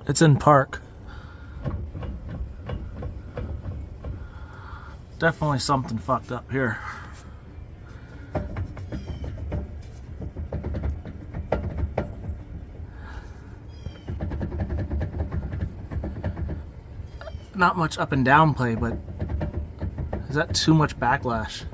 It's in park. Definitely something fucked up here. Not much up and down play, but is that too much backlash?